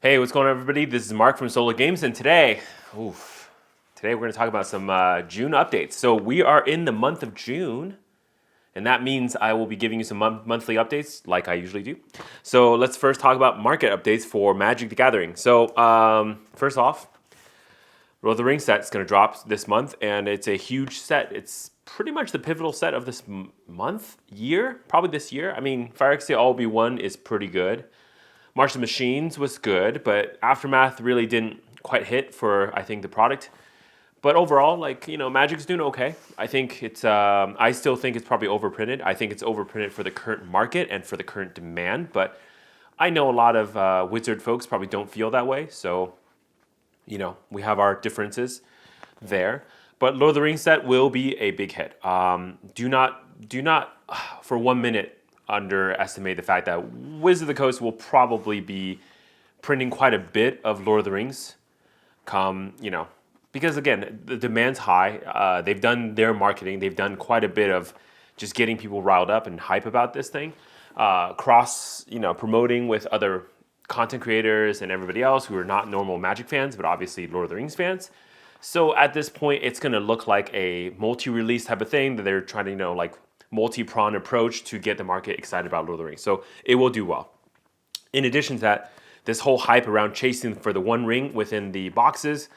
Hey, what's going on, everybody? This is Mark from Solo Games, and today we're going to talk about some June updates. So we are in the month of June, and that means I will be giving you some monthly updates like I usually do. So let's first talk about market updates for Magic the Gathering. So first off, Lord of the Rings set is going to drop this month, and it's a huge set. It's pretty much the pivotal set of this year, probably this year. I mean, Fire X All Be One is pretty good. March of the Machines was good, but Aftermath really didn't quite hit for, I think, the product. But overall, Magic's doing okay. I think it's, I still think it's probably overprinted. I think it's overprinted for the current market and for the current demand. But I know a lot of Wizard folks probably don't feel that way. So, we have our differences there. But Lord of the Rings set will be a big hit. Do not for 1 minute underestimate the fact that Wizards of the Coast will probably be printing quite a bit of Lord of the Rings because again, the demand's high. They've done their marketing. They've done quite a bit of just getting people riled up and hype about this thing. Promoting with other content creators and everybody else who are not normal Magic fans, but obviously Lord of the Rings fans. So at this point, it's going to look like a multi-release type of thing that they're trying to, multi-pronged approach to get the market excited about Lord of the Rings. So it will do well. In addition to that, this whole hype around chasing for the one ring within the boxes,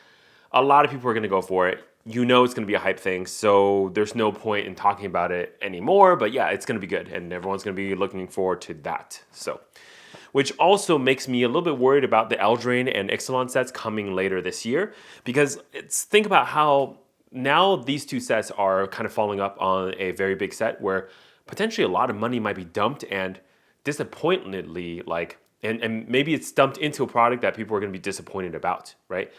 a lot of people are going to go for it. It's going to be a hype thing, so there's no point in talking about it anymore. But yeah, it's going to be good, and everyone's going to be looking forward to that. So, which also makes me a little bit worried about the Eldraine and Ixalan sets coming later this year, because think about how now these two sets are kind of following up on a very big set where potentially a lot of money might be dumped, and disappointedly, and maybe it's dumped into a product that people are going to be disappointed about, right?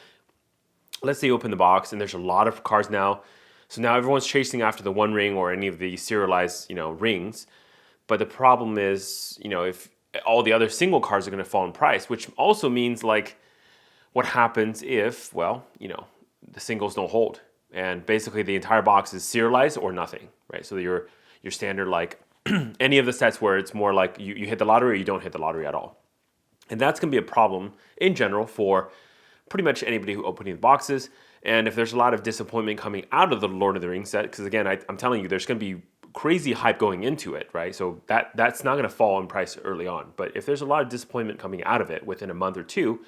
Let's say you open the box and there's a lot of cards now. So now everyone's chasing after the one ring or any of the serialized, rings. But the problem is, if all the other single cards are going to fall in price, which also means what happens if, the singles don't hold. And basically the entire box is serialized or nothing, right? So your standard, any of the sets where it's more like you hit the lottery or you don't hit the lottery at all. And that's going to be a problem in general for pretty much anybody who opening the boxes. And if there's a lot of disappointment coming out of the Lord of the Rings set, because again, I'm telling you, there's going to be crazy hype going into it, right? So that's not going to fall in price early on. But if there's a lot of disappointment coming out of it within a month or two,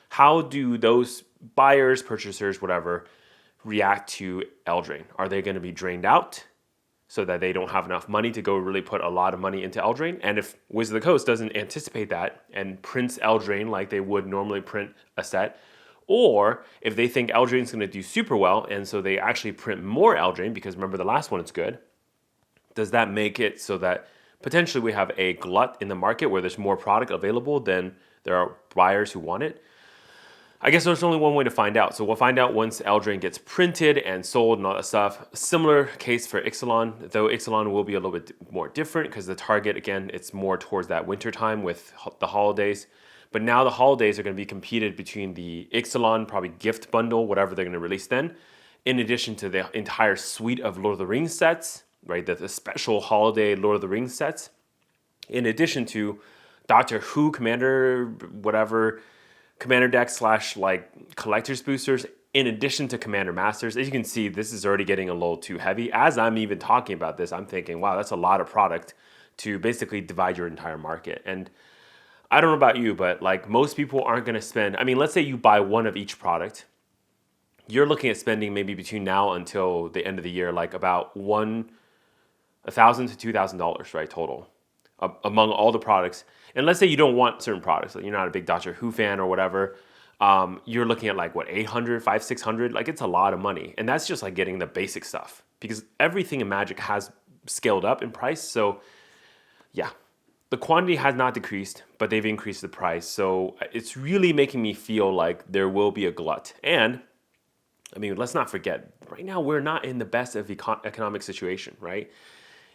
how do those buyers, purchasers, whatever, react to Eldraine? Are they going to be drained out so that they don't have enough money to go really put a lot of money into Eldraine? And if Wizards of the Coast doesn't anticipate that and prints Eldraine like they would normally print a set, or if they think Eldraine's going to do super well and so they actually print more Eldraine because remember the last one is good, does that make it so that potentially we have a glut in the market where there's more product available than there are buyers who want it? I guess there's only one way to find out. So we'll find out once Eldraine gets printed and sold and all that stuff. Similar case for Ixalan, though Ixalan will be a little bit more different because the target, again, it's more towards that winter time with the holidays. But now the holidays are going to be competed between the Ixalan, probably gift bundle, whatever they're going to release then, in addition to the entire suite of Lord of the Rings sets, right? The special holiday Lord of the Rings sets, in addition to Doctor Who Commander, whatever, Commander decks / collector's boosters, in addition to Commander Masters. As you can see, this is already getting a little too heavy. As I'm even talking about this, I'm thinking, wow, that's a lot of product to basically divide your entire market. And I don't know about you, but most people aren't going to spend, let's say you buy one of each product. You're looking at spending maybe between now until the end of the year, about $1,000 to $2,000, right, total, among all the products. And let's say you don't want certain products, you're not a big Doctor Who fan or whatever, you're looking at $800, $500, $600, it's a lot of money. And that's just getting the basic stuff because everything in Magic has scaled up in price. So yeah, the quantity has not decreased, but they've increased the price. So it's really making me feel like there will be a glut. And let's not forget, right now we're not in the best of economic situation, right?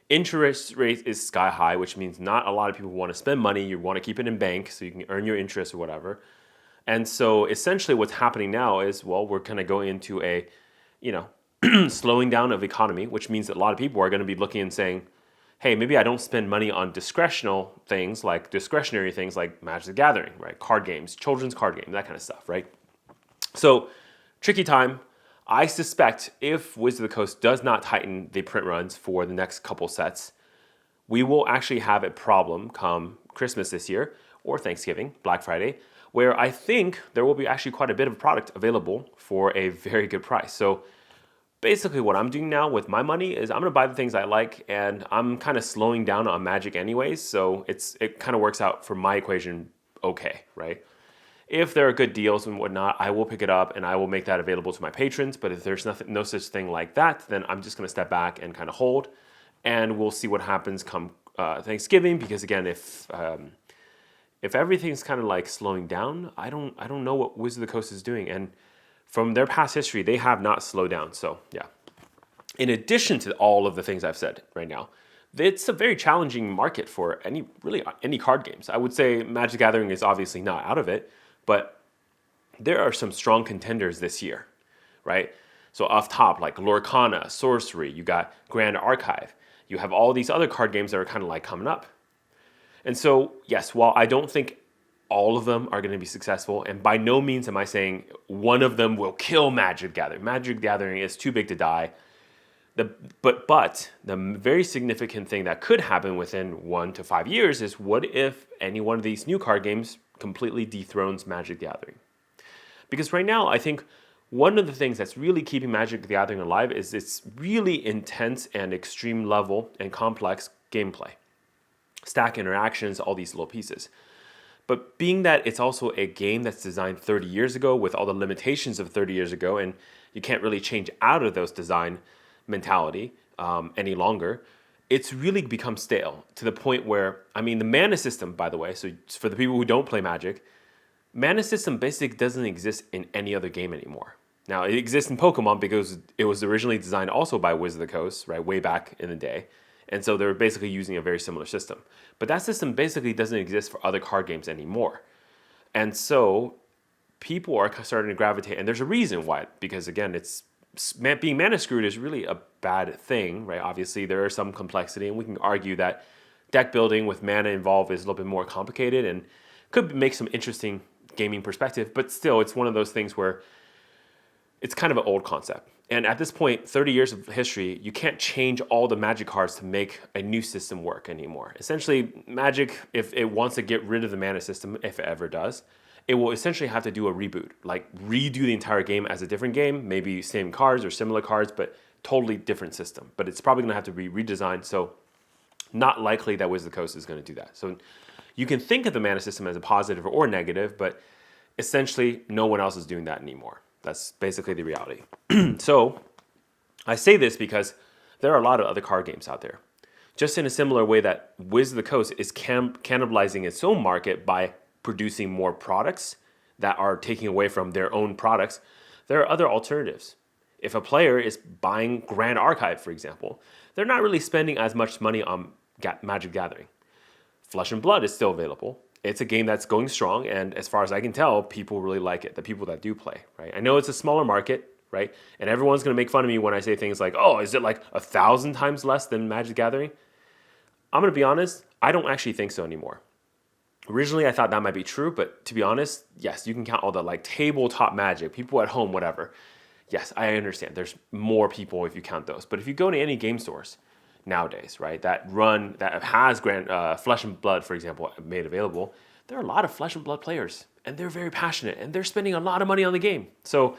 Interest rate is sky high, which means not a lot of people want to spend money. You want to keep it in bank so you can earn your interest or whatever. And so essentially what's happening now is, we're kind of going into a, slowing down of economy, which means that a lot of people are going to be looking and saying, hey, maybe I don't spend money on discretionary things like Magic the Gathering, right? Card games, children's card games, that kind of stuff, right? So, tricky time. I suspect if Wizard of the Coast does not tighten the print runs for the next couple sets, we will actually have a problem come Christmas this year, or Thanksgiving, Black Friday, where I think there will be actually quite a bit of product available for a very good price. So basically what I'm doing now with my money is I'm going to buy the things I like, and I'm kind of slowing down on Magic anyways, so it kind of works out for my equation okay, right? If there are good deals and whatnot, I will pick it up and I will make that available to my patrons. But if there's no such thing like that, then I'm just going to step back and kind of hold, and we'll see what happens come Thanksgiving. Because again, if everything's kind of like slowing down, I don't know what Wizard of the Coast is doing, and from their past history, they have not slowed down. So yeah. In addition to all of the things I've said right now, it's a very challenging market for any card games. I would say Magic the Gathering is obviously not out of it, but there are some strong contenders this year, right? So off top, like Lorcana, Sorcery, you got Grand Archive, you have all these other card games that are kind of like coming up. And so, yes, while I don't think all of them are going to be successful, and by no means am I saying one of them will kill Magic the Gathering. Magic the Gathering is too big to die. But the very significant thing that could happen within 1 to 5 years is, what if any one of these new card games completely dethrones Magic the Gathering? Because right now, I think one of the things that's really keeping Magic the Gathering alive is its really intense and extreme level and complex gameplay. Stack interactions, all these little pieces. But being that it's also a game that's designed 30 years ago with all the limitations of 30 years ago, and you can't really change out of those design mentality any longer, it's really become stale to the point where, I mean, the mana system, by the way, so for the people who don't play Magic, mana system basically doesn't exist in any other game anymore. Now, it exists in Pokemon because it was originally designed also by Wizard of the Coast, right, way back in the day. And so they're basically using a very similar system. But that system basically doesn't exist for other card games anymore. And so people are starting to gravitate, and there's a reason why, because again, being mana screwed is really a bad thing, right? Obviously, there is some complexity, and we can argue that deck building with mana involved is a little bit more complicated and could make some interesting gaming perspective, but still, it's one of those things where it's kind of an old concept. And at this point, 30 years of history, you can't change all the Magic cards to make a new system work anymore. Essentially, Magic, if it wants to get rid of the mana system, if it ever does, it will essentially have to do a reboot, like redo the entire game as a different game, maybe same cards or similar cards, but totally different system. But it's probably going to have to be redesigned, so not likely that Wizard of the Coast is going to do that. So you can think of the mana system as a positive or negative, but essentially no one else is doing that anymore. That's basically the reality. So I say this because there are a lot of other card games out there. Just in a similar way that Wizard of the Coast is cannibalizing its own market by producing more products that are taking away from their own products, there are other alternatives. If a player is buying Grand Archive, for example, they're not really spending as much money on Magic Gathering. Flesh and Blood is still available. It's a game that's going strong, and as far as I can tell, people really like it, the people that do play, right? I know it's a smaller market, right? And everyone's going to make fun of me when I say things like, oh, is it like 1,000 times less than Magic the Gathering? I'm going to be honest, I don't actually think so anymore. Originally, I thought that might be true, but to be honest, yes, you can count all the like tabletop Magic, people at home, whatever. Yes, I understand. There's more people if you count those. But if you go to any game stores nowadays, right, that has Flesh and Blood, for example, made available, there are a lot of Flesh and Blood players, and they're very passionate, and they're spending a lot of money on the game. So,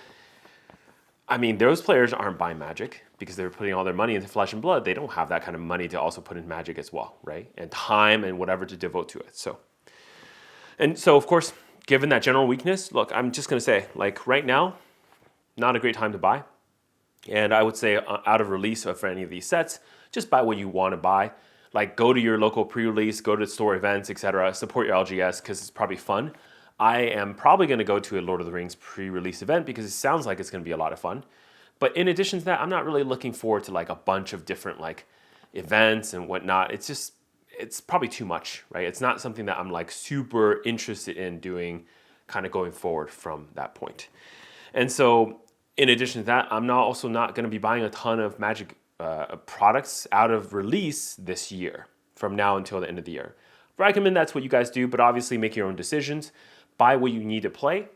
I mean, those players aren't buying Magic because they're putting all their money into Flesh and Blood. They don't have that kind of money to also put in Magic as well, right, and time and whatever to devote to it. So, of course, given that general weakness, look, I'm just going to say, like, right now, not a great time to buy. And I would say out of release for any of these sets, just buy what you want to buy. Like, go to your local pre-release, go to store events, etc. Support your LGS because it's probably fun. I am probably going to go to a Lord of the Rings pre-release event because it sounds like it's going to be a lot of fun. But in addition to that, I'm not really looking forward to like a bunch of different like events and whatnot. It's probably too much, right? It's not something that I'm like super interested in doing kind of going forward from that point. And so in addition to that, I'm also not going to be buying a ton of Magic products out of release this year, from now until the end of the year. I recommend that's what you guys do, but obviously make your own decisions. Buy what you need to play,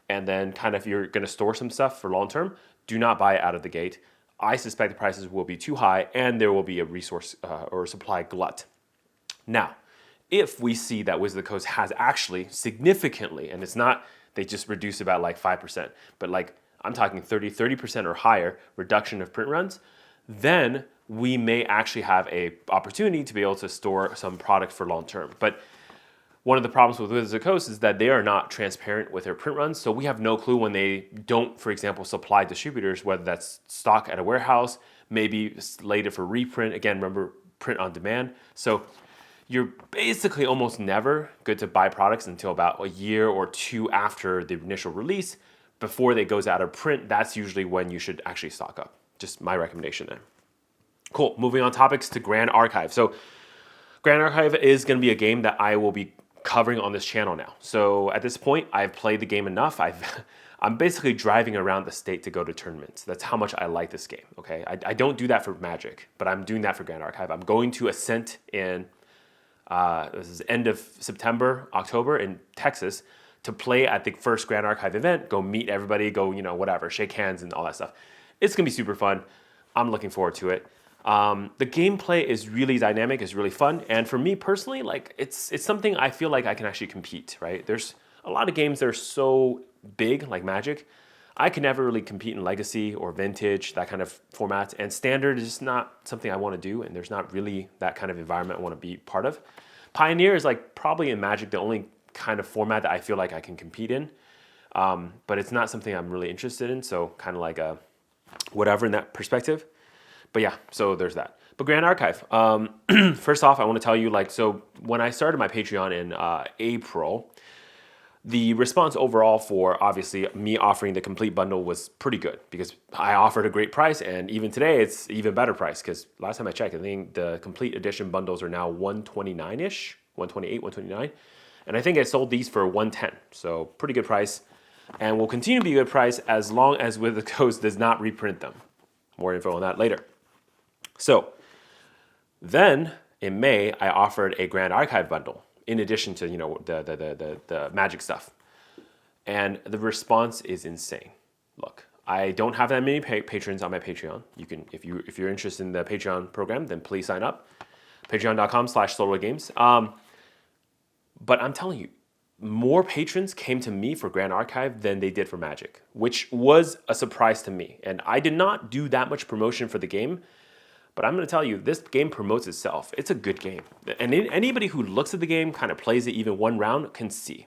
and then kind of if you're going to store some stuff for long term, do not buy it out of the gate. I suspect the prices will be too high, and there will be a resource or supply glut. Now, if we see that Wizard of the Coast has actually significantly, and it's not they just reduce about like 5%, but like I'm talking 30% or higher reduction of print runs, then we may actually have a opportunity to be able to store some product for long term. But one of the problems with Wizards of the Coast is that they are not transparent with their print runs, so we have no clue when they don't, for example, supply distributors, whether that's stock at a warehouse, maybe slated for reprint. Again, remember, print on demand. So you're basically almost never good to buy products until about a year or two after the initial release. Before they goes out of print, that's usually when you should actually stock up. Just my recommendation there. Cool, moving on topics to Grand Archive. So Grand Archive is going to be a game that I will be covering on this channel now. So at this point, I've played the game enough. I'm basically driving around the state to go to tournaments. That's how much I like this game, okay? I don't do that for Magic, but I'm doing that for Grand Archive. I'm going to Ascent in, this is end of September, October in Texas to play at the first Grand Archive event, go meet everybody, go, whatever, shake hands and all that stuff. It's going to be super fun. I'm looking forward to it. The gameplay is really dynamic, is really fun, and for me personally, like it's something I feel like I can actually compete, right? There's a lot of games that are so big, like Magic. I can never really compete in Legacy or Vintage, that kind of format, and Standard is just not something I want to do, and there's not really that kind of environment I want to be part of. Pioneer is like probably in Magic the only kind of format that I feel like I can compete in, but it's not something I'm really interested in, so kind of like a whatever in that perspective. But yeah, so there's that. But Grand Archive, first off, I want to tell you, so when I started my Patreon in April, the response overall for obviously me offering the complete bundle was pretty good because I offered a great price, and even today it's even better price because last time I checked, I think the complete edition bundles are now $129-ish, $128, $129, and I think I sold these for $110, so pretty good price, and will continue to be a good price as long as Wizards of the Coast does not reprint them. More info on that later. So then in May, I offered a Grand Archive bundle in addition to the Magic stuff, and the response is insane. Look, I don't have that many patrons on my Patreon. You can, if you're interested in the Patreon program, then please sign up. Patreon.com/SoloGames. But I'm telling you, more patrons came to me for Grand Archive than they did for Magic, which was a surprise to me. And I did not do that much promotion for the game, but I'm going to tell you, this game promotes itself. It's a good game. And anybody who looks at the game, kind of plays it even one round, can see.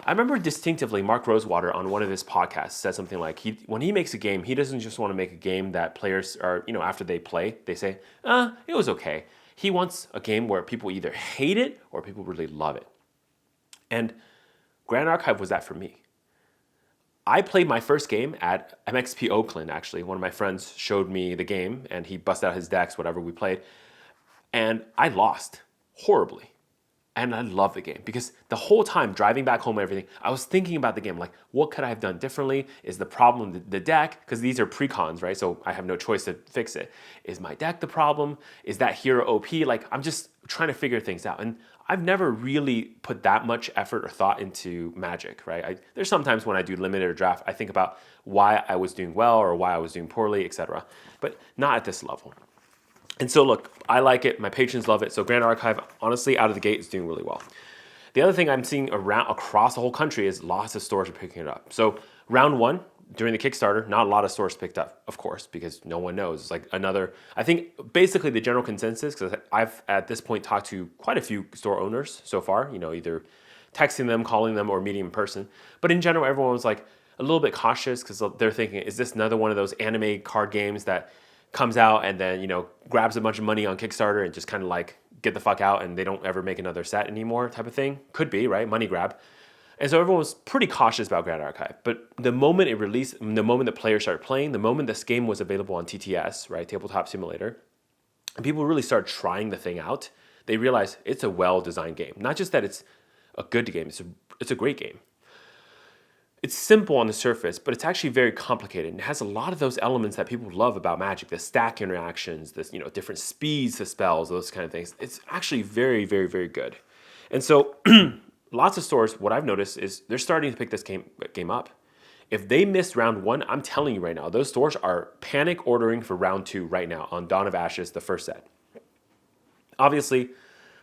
I remember distinctively Mark Rosewater on one of his podcasts said something like, when he makes a game, he doesn't just want to make a game that players are, after they play, they say, it was okay. He wants a game where people either hate it or people really love it. And Grand Archive was that for me. I played my first game at MXP Oakland, actually. One of my friends showed me the game, and he busted out his decks, whatever we played. And I lost horribly. And I love the game because the whole time driving back home and everything, I was thinking about the game. Like, what could I have done differently? Is the problem the deck? Because these are pre-cons, right? So I have no choice to fix it. Is my deck the problem? Is that hero OP? Like, I'm just trying to figure things out. And I've never really put that much effort or thought into Magic, right? There's sometimes when I do limited or draft, I think about why I was doing well or why I was doing poorly, etc. But not at this level. And so look, I like it. My patrons love it. So Grand Archive, honestly, out of the gate, is doing really well. The other thing I'm seeing across the whole country is lots of stores are picking it up. So round one, during the Kickstarter, not a lot of stores picked up, of course, because no one knows. It's like I think basically the general consensus, because I've at this point talked to quite a few store owners so far, either texting them, calling them, or meeting in person. But in general, everyone was like a little bit cautious because they're thinking, is this another one of those anime card games that comes out and then, grabs a bunch of money on Kickstarter and just kind of like get the fuck out and they don't ever make another set anymore type of thing? Could be, right? Money grab. And so everyone was pretty cautious about Grand Archive. But the moment it released, the moment the players started playing, the moment this game was available on TTS, right, Tabletop Simulator, and people really started trying the thing out, they realized it's a well-designed game. Not just that it's a good game, it's a great game. It's simple on the surface, but it's actually very complicated. And it has a lot of those elements that people love about Magic, the stack interactions, this, different speeds to spells, those kind of things. It's actually very, very, very good. And so lots of stores, what I've noticed is they're starting to pick this game up. If they missed round 1, I'm telling you right now, those stores are panic ordering for round 2 right now on Dawn of Ashes, the first set. Obviously,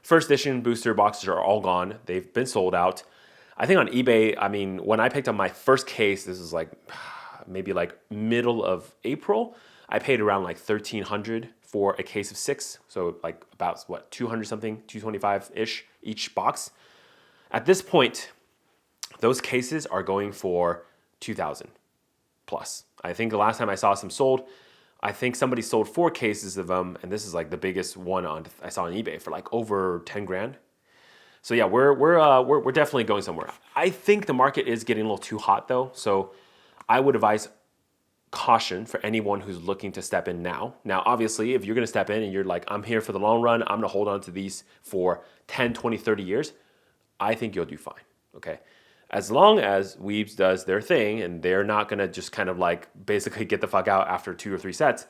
first edition booster boxes are all gone. They've been sold out. I think on eBay, when I picked up my first case, this is maybe middle of April, I paid around $1,300 for a case of 6. So about 200 something, 225-ish each box. At this point, those cases are going for 2,000 plus. I think the last time I saw some sold, I think somebody sold 4 cases of them, and this is the biggest one I saw on eBay for over 10 grand. So yeah, we're definitely going somewhere. I think the market is getting a little too hot though, so I would advise caution for anyone who's looking to step in now. Now, obviously, if you're going to step in and you're I'm here for the long run, I'm going to hold on to these for 10, 20, 30 years, I think you'll do fine, okay? As long as Weebs does their thing and they're not going to just kind of basically get the fuck out after 2 or 3 sets,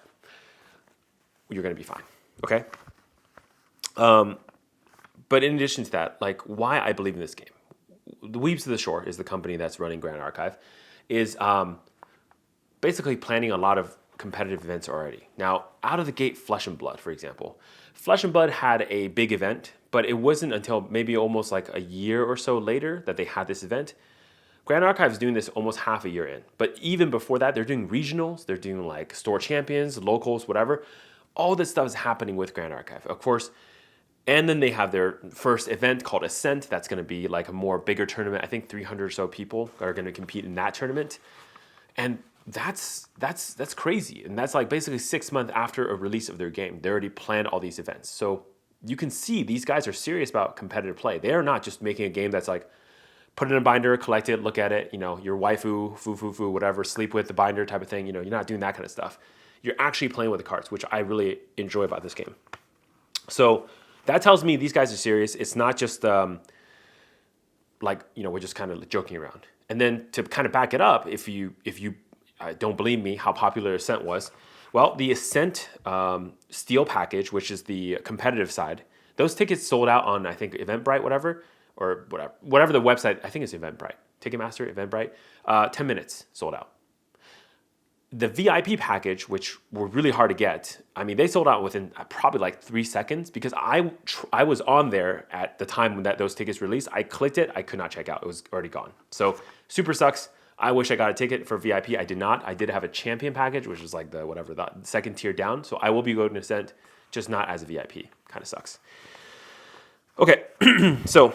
you're going to be fine, okay? But in addition to that, why I believe in this game, the Weebs of the Shore is the company that's running Grand Archive, is basically planning a lot of competitive events already. Now, out of the gate, Flesh and Blood, for example. Flesh and Blood had a big event, but it wasn't until maybe almost a year or so later that they had this event. Grand Archive is doing this almost half a year in. But even before that, they're doing regionals, they're doing store champions, locals, whatever. All this stuff is happening with Grand Archive, of course. And then they have their first event called Ascent. That's going to be a more bigger tournament. I think 300 or so people are going to compete in that tournament. And that's crazy. And that's basically 6 months after a release of their game. They already planned all these events. So you can see these guys are serious about competitive play. They are not just making a game that's put it in a binder, collect it, look at it, your waifu, foo, whatever, sleep with the binder type of thing. You're not doing that kind of stuff. You're actually playing with the cards, which I really enjoy about this game. So that tells me these guys are serious. It's not just we're just kind of joking around. And then to kind of back it up, if you don't believe me how popular Ascent was, well, the Ascent Steel package, which is the competitive side, those tickets sold out on, I think, Eventbrite, whatever the website, I think it's Eventbrite, Ticketmaster, Eventbrite, 10 minutes sold out. The VIP package, which were really hard to get, they sold out within probably 3 seconds because I was on there at the time when those tickets released. I clicked it, I could not check out. It was already gone. So super sucks. I wish I got a ticket for VIP. I did not. I did have a champion package, which is the second tier down. So I will be going to Ascent, just not as a VIP. Kind of sucks. Okay, so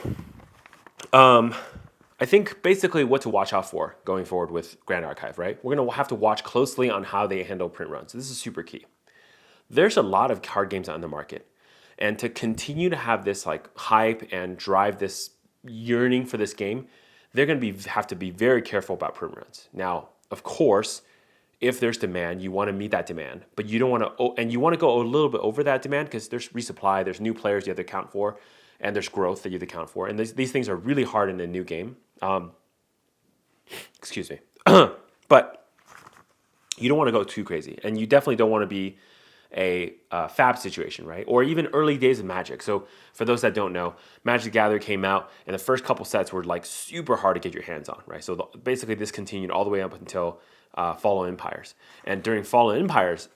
I think basically what to watch out for going forward with Grand Archive, right? We're going to have to watch closely on how they handle print runs. This is super key. There's a lot of card games out in the market. And to continue to have this hype and drive this yearning for this game, they're going to have to be very careful about print runs. Now, of course, if there's demand, you want to meet that demand, but you don't want to, and you want to go a little bit over that demand because there's resupply, there's new players you have to account for, and there's growth that you have to account for. And these things are really hard in a new game. Excuse me. But you don't want to go too crazy. And you definitely don't want to be a fab situation, right? Or even early days of Magic. So for those that don't know, Magic the Gathering came out, and the first couple sets were super hard to get your hands on, right? So basically this continued all the way up until Fallen Empires. And during Fallen Empires,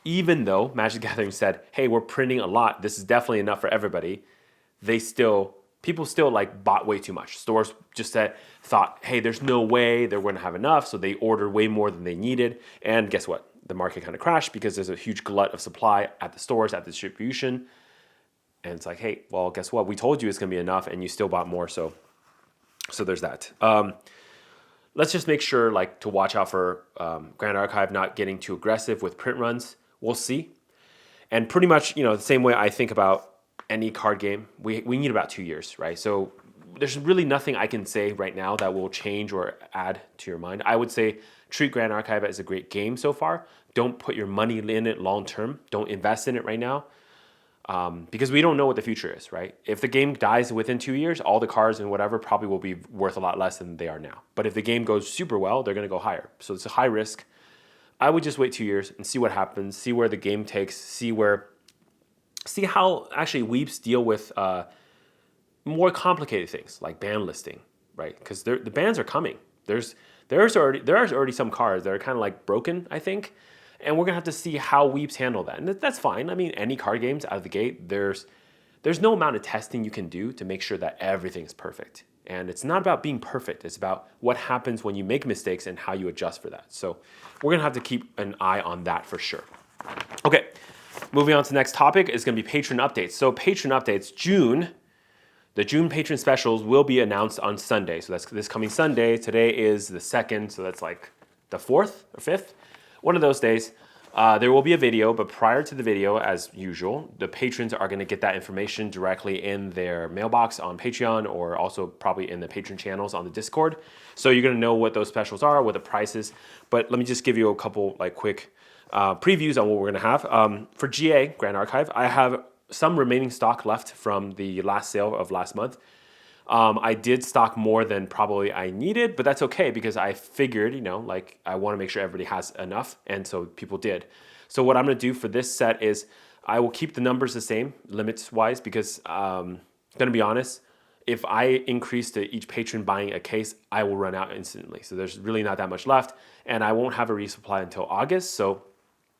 even though Magic the Gathering said, hey, we're printing a lot, this is definitely enough for everybody, people still bought way too much. Stores just thought, hey, there's no way they're going to have enough, so they ordered way more than they needed. And guess what? The market kind of crashed because there's a huge glut of supply at the stores, at the distribution. And it's hey, well, guess what? We told you it's going to be enough, and you still bought more. So there's that. Let's just make sure to watch out for Grand Archive not getting too aggressive with print runs. We'll see. And pretty much, the same way I think about any card game, we need about 2 years, right? So there's really nothing I can say right now that will change or add to your mind. I would say treat Grand Archive as a great game so far. Don't put your money in it long term. Don't invest in it right now. because we don't know what the future is, right? If the game dies within 2 years, all the cards and whatever probably will be worth a lot less than they are now. But if the game goes super well, they're going to go higher. So it's a high risk. I would just wait 2 years and see what happens, see where the game takes, see how actually weeps deal with more complicated things like ban listing, right? Because the bans are coming. There's already some cards that are kind of like broken, I think, and we're gonna have to see how weeps handle that. And that's fine. I mean, any card games out of the gate, there's no amount of testing you can do to make sure that everything's perfect. And it's not about being perfect. It's about what happens when you make mistakes and how you adjust for that. So we're gonna have to keep an eye on that for sure. Okay, moving on to the next topic is gonna be patron updates. So patron updates, the June patron specials will be announced on Sunday. So that's this coming Sunday. Today is the 2nd, so that's like the 4th or 5th, one of those days. There will be a video, but prior to the video, as usual, the patrons are going to get that information directly in their mailbox on Patreon, or also probably in the patron channels on the Discord. So you're going to know what those specials are, what the price is. But let me just give you a couple like quick previews on what we're going to have. For GA, Grand Archive, I have some remaining stock left from the last sale of last month. I did stock more than probably I needed, but that's okay because I figured, like I want to make sure everybody has enough, and so people did. So what I'm going to do for this set is I will keep the numbers the same, limits-wise, because going to be honest, if I increase to each patron buying a case, I will run out instantly. So there's really not that much left, and I won't have a resupply until August. So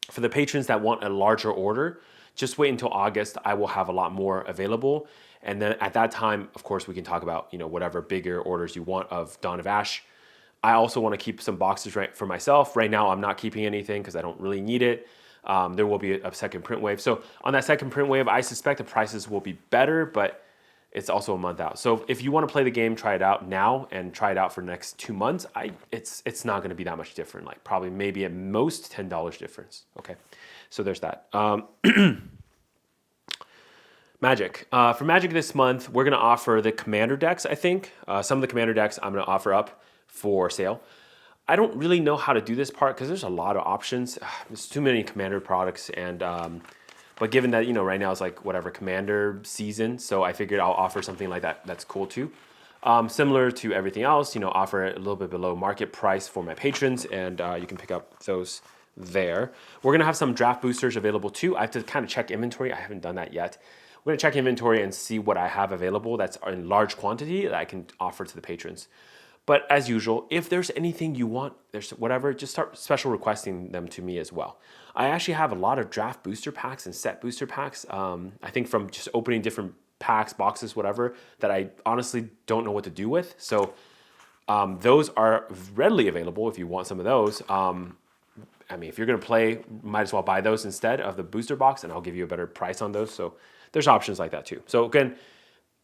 for the patrons that want a larger order, just wait until August. I will have a lot more available. And then at that time, of course, we can talk about, whatever bigger orders you want of Dawn of Ash. I also want to keep some boxes for myself. Right now, I'm not keeping anything because I don't really need it. There will be a second print wave. So on that second print wave, I suspect the prices will be better, but it's also a month out. So if you want to play the game, try it out now and try it out for the next 2 months. It's not going to be that much different. Like probably maybe at most $10 difference. Okay, so there's that. Magic. For Magic this month, we're going to offer the Commander decks, I think. Some of the Commander decks I'm going to offer up for sale. I don't really know how to do this part because there's a lot of options. There's too many Commander products, and but given that, right now it's like whatever Commander season, so I figured I'll offer something like that that's cool too. Similar to everything else, offer it a little bit below market price for my patrons, and you can pick up those there. We're going to have some draft boosters available too. I have to kind of check inventory. I haven't done that yet. We're going to check inventory and see what I have available that's in large quantity that I can offer to the patrons. But as usual, if there's anything you want, there's whatever, just start special requesting them to me as well. I actually have a lot of draft booster packs and set booster packs. I think from just opening different packs, boxes, whatever, that I honestly don't know what to do with. So those are readily available if you want some of those. If you're going to play, might as well buy those instead of the booster box, and I'll give you a better price on those. So there's options like that too. So again,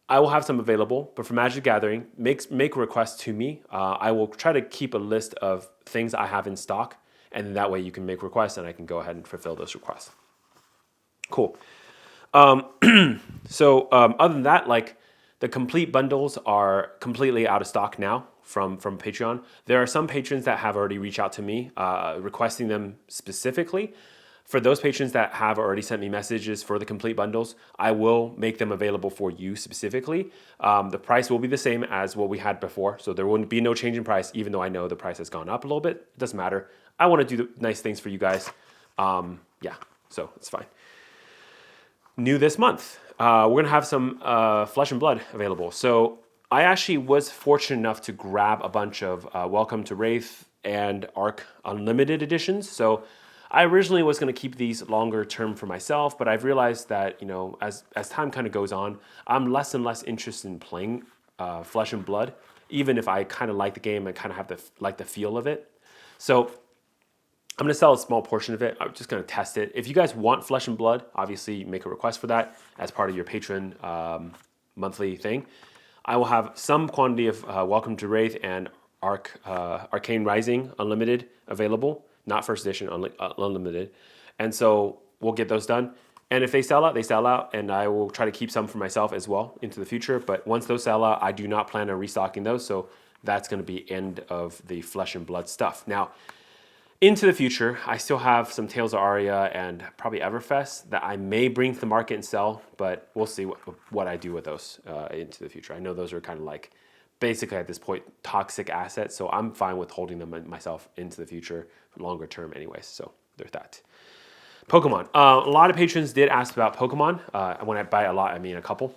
I will have some available, but for Magic the Gathering, make requests to me. I will try to keep a list of things I have in stock, and then that way you can make requests, and I can go ahead and fulfill those requests. Cool. So other than that, like the complete bundles are completely out of stock now from Patreon. There are some patrons that have already reached out to me requesting them specifically. For those patrons that have already sent me messages for the complete bundles, I will make them available for you specifically. The price will be the same as what we had before, so there wouldn't be no change in price, even though I know the price has gone up a little bit. It doesn't matter. I want to do the nice things for you guys. So it's fine. New this month, we're going to have some Flesh and Blood available. So I actually was fortunate enough to grab a bunch of Welcome to Wraith and Arc Unlimited editions. So I originally was going to keep these longer term for myself, but I've realized that, as time kind of goes on, I'm less and less interested in playing Flesh and Blood, even if I kind of like the game and kind of have the feel of it. So I'm going to sell a small portion of it. I'm just going to test it. If you guys want Flesh and Blood, obviously make a request for that as part of your patron monthly thing. I will have some quantity of Welcome to Wraith and Arcane Rising Unlimited available. Not first edition, unlimited. And so we'll get those done. And if they sell out, they sell out. And I will try to keep some for myself as well into the future. But once those sell out, I do not plan on restocking those. So that's going to be end of the Flesh and Blood stuff. Now, Into the future, I still have some Tales of Aria and probably Everfest that I may bring to the market and sell, but we'll see what I do with those into the future. I know those are kind of like basically at this point toxic assets, so I'm fine with holding them myself into the future longer term anyways. So there's that. Pokemon. A lot of patrons did ask about Pokemon. When I buy a lot, I mean a couple.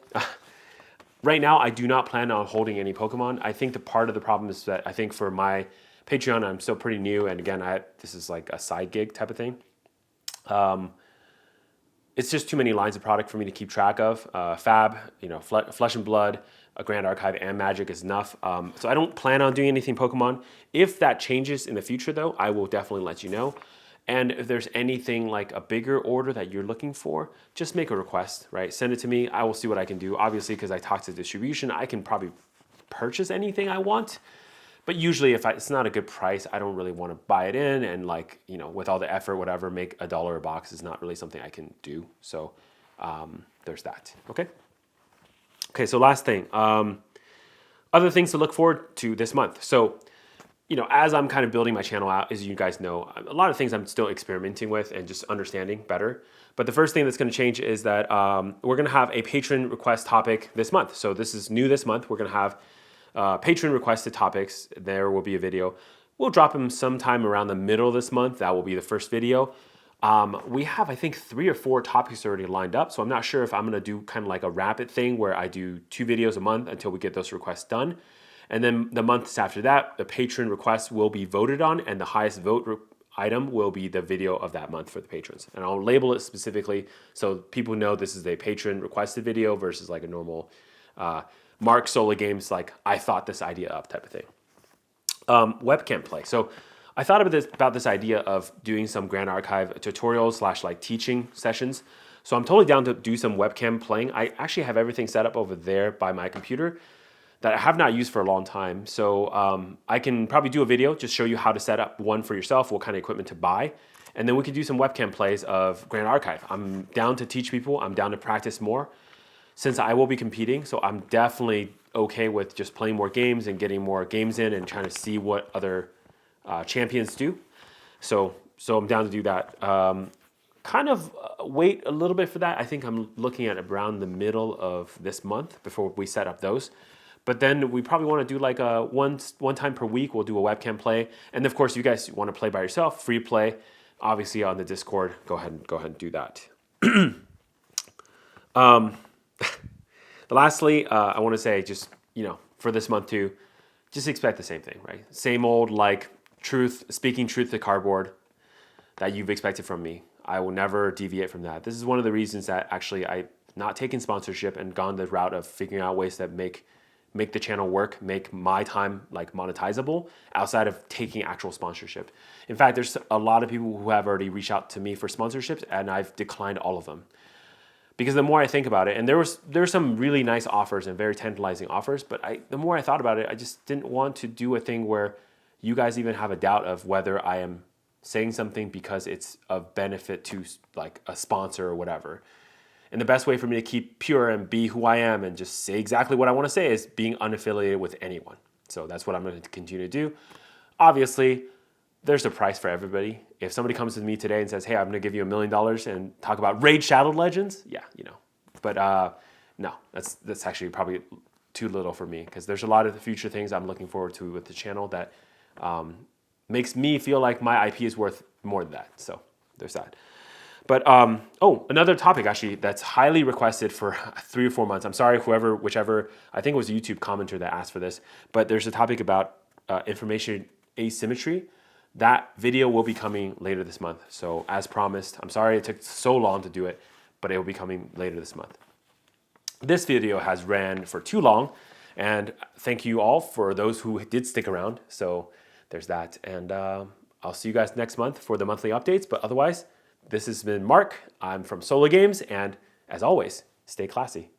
Right now, I do not plan on holding any Pokemon. I think the part of the problem is that I think for my Patreon, I'm still pretty new, and again, this is like a side gig type of thing. It's just too many lines of product for me to keep track of. Fab, Flesh and Blood, a Grand Archive, and Magic is enough. So I don't plan on doing anything Pokemon. If that changes in the future, though, I will definitely let you know. And if there's anything like a bigger order that you're looking for, just make a request, right? Send it to me. I will see what I can do. Obviously, because I talk to distribution, I can probably purchase anything I want. But usually if it's not a good price, I don't really want to buy it in, and with all the effort, whatever, make $1 a box is not really something I can do. So there's that, okay? Okay, so last thing. Other things to look forward to this month. So, as I'm kind of building my channel out, as you guys know, a lot of things I'm still experimenting with and just understanding better. But the first thing that's going to change is that we're going to have a patron request topic this month. So this is new this month. We're going to have patron requested topics. There will be a video. We'll drop them sometime around the middle of this month. That will be the first video. We have, I think, 3 or 4 topics already lined up. So I'm not sure if I'm going to do kind of like a rapid thing where I do 2 videos a month until we get those requests done. And then the months after that, the patron requests will be voted on, and the highest vote item will be the video of that month for the patrons. And I'll label it specifically so people know this is a patron requested video versus like a normal Mark Sola Games, like I thought this idea up type of thing. Webcam play. So I thought about this idea of doing some Grand Archive tutorials / like teaching sessions. So I'm totally down to do some webcam playing. I actually have everything set up over there by my computer that I have not used for a long time. So I can probably do a video, just show you how to set up one for yourself, what kind of equipment to buy. And then we can do some webcam plays of Grand Archive. I'm down to teach people. I'm down to practice more since I will be competing. So I'm definitely okay with just playing more games and getting more games in and trying to see what other champions do. So I'm down to do that. Kind of wait a little bit for that. I think I'm looking at around the middle of this month before we set up those. But then we probably want to do like a one time per week. We'll do a webcam play, and of course, you guys want to play by yourself, free play, obviously on the Discord. Go ahead and do that. Lastly, I want to say just for this month too, just expect the same thing, right? Same old like speaking truth to cardboard that you've expected from me. I will never deviate from that. This is one of the reasons that actually I've not taken sponsorship and gone the route of figuring out ways that make the channel work, make my time like monetizable outside of taking actual sponsorship. In fact, there's a lot of people who have already reached out to me for sponsorships, and I've declined all of them. Because the more I think about it, and there were some really nice offers and very tantalizing offers, but the more I thought about it, I just didn't want to do a thing where you guys even have a doubt of whether I am saying something because it's of benefit to like a sponsor or whatever. And the best way for me to keep pure and be who I am and just say exactly what I want to say is being unaffiliated with anyone. So that's what I'm going to continue to do. Obviously, there's a price for everybody. If somebody comes to me today and says, hey, I'm going to give you $1 million and talk about Raid Shadow Legends, yeah, But no, that's actually probably too little for me because there's a lot of the future things I'm looking forward to with the channel that makes me feel like my IP is worth more than that. So there's that. But, another topic actually that's highly requested for 3 or 4 months. I'm sorry, whichever, I think it was a YouTube commenter that asked for this, but there's a topic about information asymmetry. That video will be coming later this month. So as promised, I'm sorry it took so long to do it, but it will be coming later this month. This video has ran for too long, and thank you all for those who did stick around. So there's that. And I'll see you guys next month for the monthly updates, but otherwise, this has been Mark. I'm from Sola Games, and as always, stay classy.